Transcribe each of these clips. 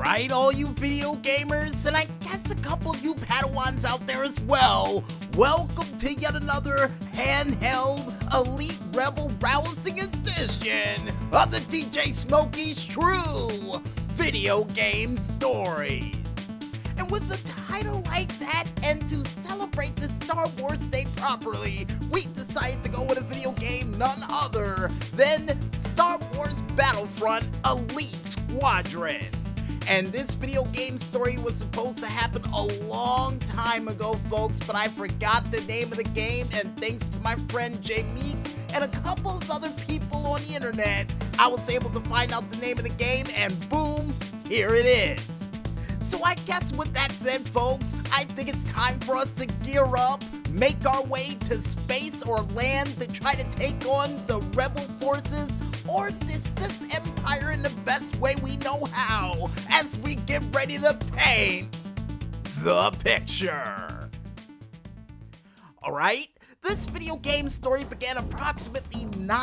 Alright, all you video gamers, and I guess a couple of you Padawans out there as well, welcome to yet another handheld Elite Rebel Rousing edition of the DJ Smokey's True Video Game Stories. And with a title like that, and to celebrate the Star Wars Day properly, we decided to go with a video game none other than Star Wars Battlefront Elite Squadron. And this video game story was supposed to happen a long time ago, folks, but I forgot the name of the game, and thanks to my friend Jay Meeks and a couple of other people on the internet, I was able to find out the name of the game, and boom, here it is. So I guess with that said, folks, I think it's time for us to gear up, make our way to space or land to try to take on the rebel forces or the Sith Empire in the best way we know how, as we get ready to paint the picture. Alright, this video game story began approximately 9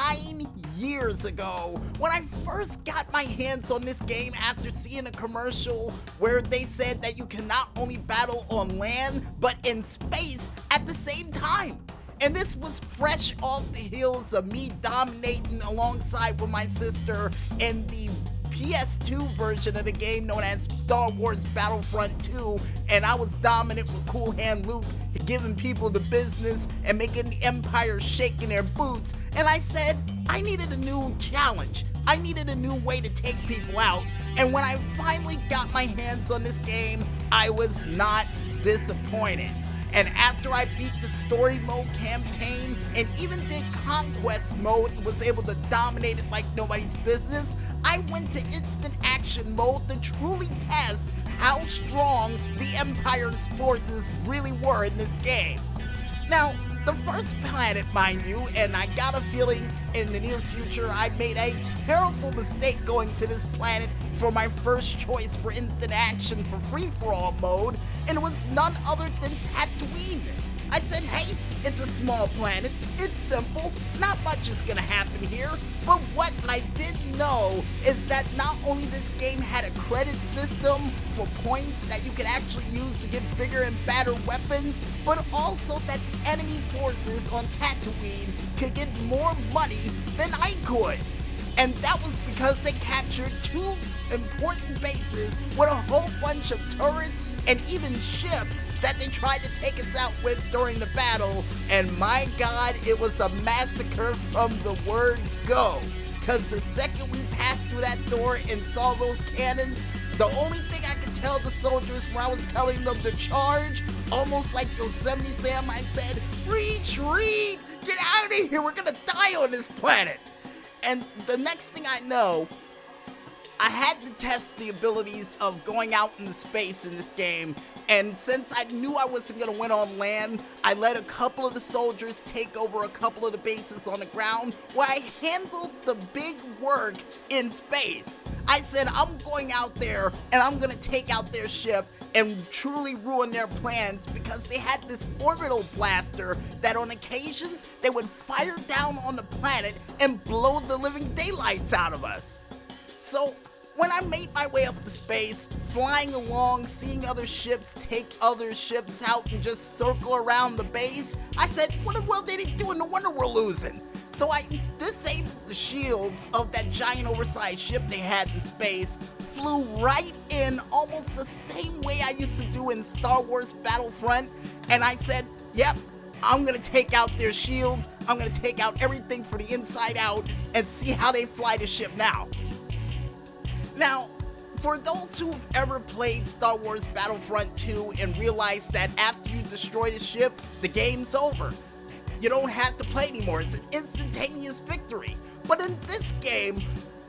years ago when I first got my hands on this game after seeing a commercial where they said that you can not only battle on land but in space at the same time. And this was fresh off the heels of me dominating alongside with my sister in the PS2 version of the game known as Star Wars Battlefront 2, and I was dominant with Cool Hand Luke, giving people the business and making the Empire shake in their boots, and I said I needed a new challenge. I needed a new way to take people out, and when I finally got my hands on this game, I was not disappointed. And after I beat the story mode campaign and even did conquest mode and was able to dominate it like nobody's business, I went to instant action mode to truly test how strong the Empire's forces really were in this game. Now, the first planet, mind you, and I got a feeling in the near future I made a terrible mistake going to this planet for my first choice for instant action for free-for-all mode, and it was none other than Tatooine. I said, hey, it's a small planet, it's simple, not much is gonna happen here, but what I didn't know is that not only this game had a credit system for points that you could actually use to get bigger and badder weapons, but also that the enemy forces on Tatooine could get more money than I could. And that was because they captured two important bases with a whole bunch of turrets and even ships that they tried to take us out with during the battle, and my god, it was a massacre from the word go. Cause the second we passed through that door and saw those cannons, the only thing I could tell the soldiers when I was telling them to charge, almost like Yosemite Sam, I said, retreat, get out of here, we're gonna die on this planet. And the next thing I know, I had to test the abilities of going out into space in this game, and since I knew I wasn't going to win on land, I let a couple of the soldiers take over a couple of the bases on the ground where I handled the big work in space. I said I'm going out there and I'm going to take out their ship and truly ruin their plans because they had this orbital blaster that on occasions they would fire down on the planet and blow the living daylights out of us. So when I made my way up to space, flying along, seeing other ships take other ships out and just circle around the base, I said, what in the world are they doing? No wonder we're losing. So I disabled the shields of that giant oversized ship they had in space, flew right in almost the same way I used to do in Star Wars Battlefront, and I said, yep, I'm gonna take out their shields, I'm gonna take out everything from the inside out and see how they fly the ship now. Now, for those who've ever played Star Wars Battlefront 2 and realized that after you destroy the ship, the game's over. You don't have to play anymore, it's an instantaneous victory. But in this game,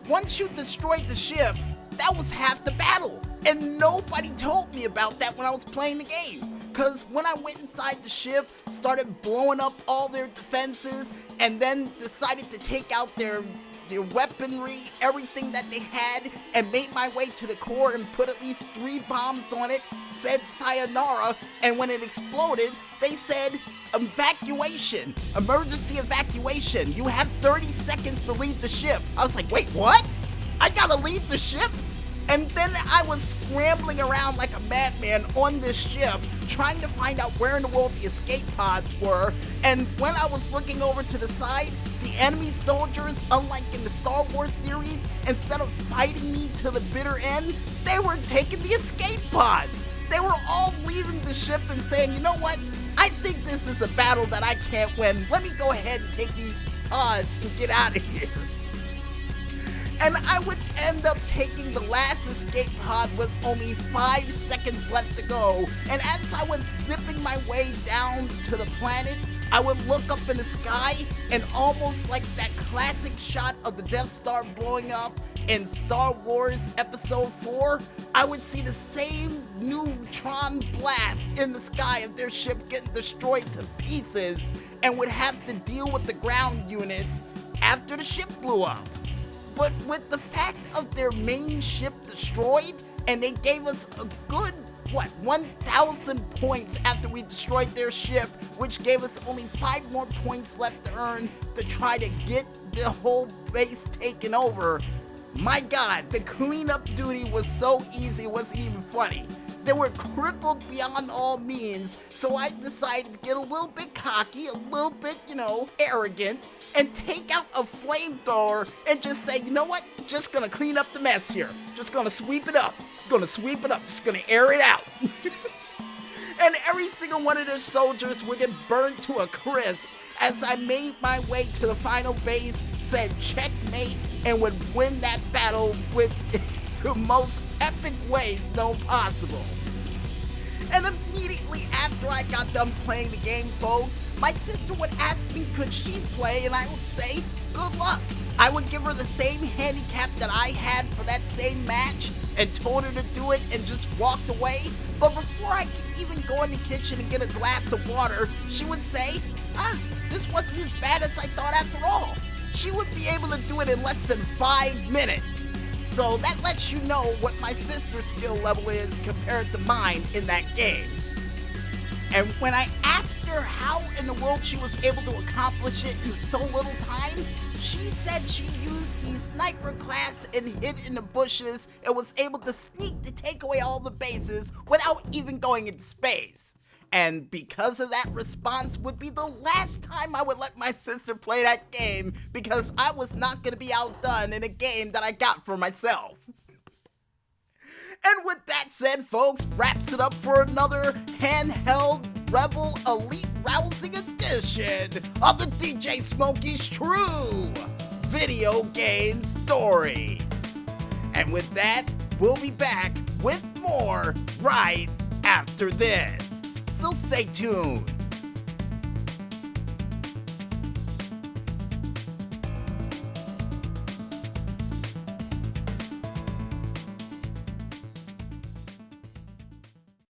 once you destroyed the ship, that was half the battle. And nobody told me about that when I was playing the game. Because when I went inside the ship, started blowing up all their defenses, and then decided to take out their weaponry, everything that they had, and made my way to the core and put at least 3 bombs on it, said sayonara, and when it exploded, they said evacuation, emergency evacuation, you have 30 seconds to leave the ship. I was like, wait, what? I gotta leave the ship? And then I was scrambling around like a madman on this ship, trying to find out where in the world the escape pods were. And when I was looking over to the side, the enemy soldiers, unlike in the Star Wars series, instead of fighting me to the bitter end, they were taking the escape pods. They were all leaving the ship and saying, you know what? I think this is a battle that I can't win. Let me go ahead and take these pods and get out of here. And I would end up taking the last escape pod with only 5 seconds left to go. And as I was zipping my way down to the planet, I would look up in the sky, and almost like that classic shot of the Death Star blowing up in Star Wars Episode 4, I would see the same neutron blast in the sky of their ship getting destroyed to pieces, and would have to deal with the ground units after the ship blew up. But with the fact of their main ship destroyed, and they gave us a good, 1,000 points after we destroyed their ship, which gave us only 5 more points left to earn to try to get the whole base taken over. My God, the cleanup duty was so easy it wasn't even funny. They were crippled beyond all means, so I decided to get a little bit cocky, a little bit, arrogant, and take out a flamethrower and just say, you know what, just gonna clean up the mess here. Just gonna sweep it up. Just gonna air it out. And every single one of their soldiers would get burned to a crisp as I made my way to the final base, said checkmate, and would win that battle with the most epic ways known possible. And immediately after I got done playing the game, folks, my sister would ask me could she play, and I would say, good luck. I would give her the same handicap that I had for that same match and told her to do it and just walked away. But before I could even go in the kitchen and get a glass of water, she would say, this wasn't as bad as I thought after all. She would be able to do it in less than 5 minutes. So that lets you know what my sister's skill level is compared to mine in that game. And when I asked her how in the world she was able to accomplish it in so little time, she said she used the sniper class and hid in the bushes and was able to sneak to take away all the bases without even going into space. And because of that response would be the last time I would let my sister play that game, because I was not going to be outdone in a game that I got for myself. And with that said, folks, wraps it up for another handheld Rebel Elite Rousing edition of the DJ Smokey's True Video Game Story. And with that, we'll be back with more right after this. So stay tuned.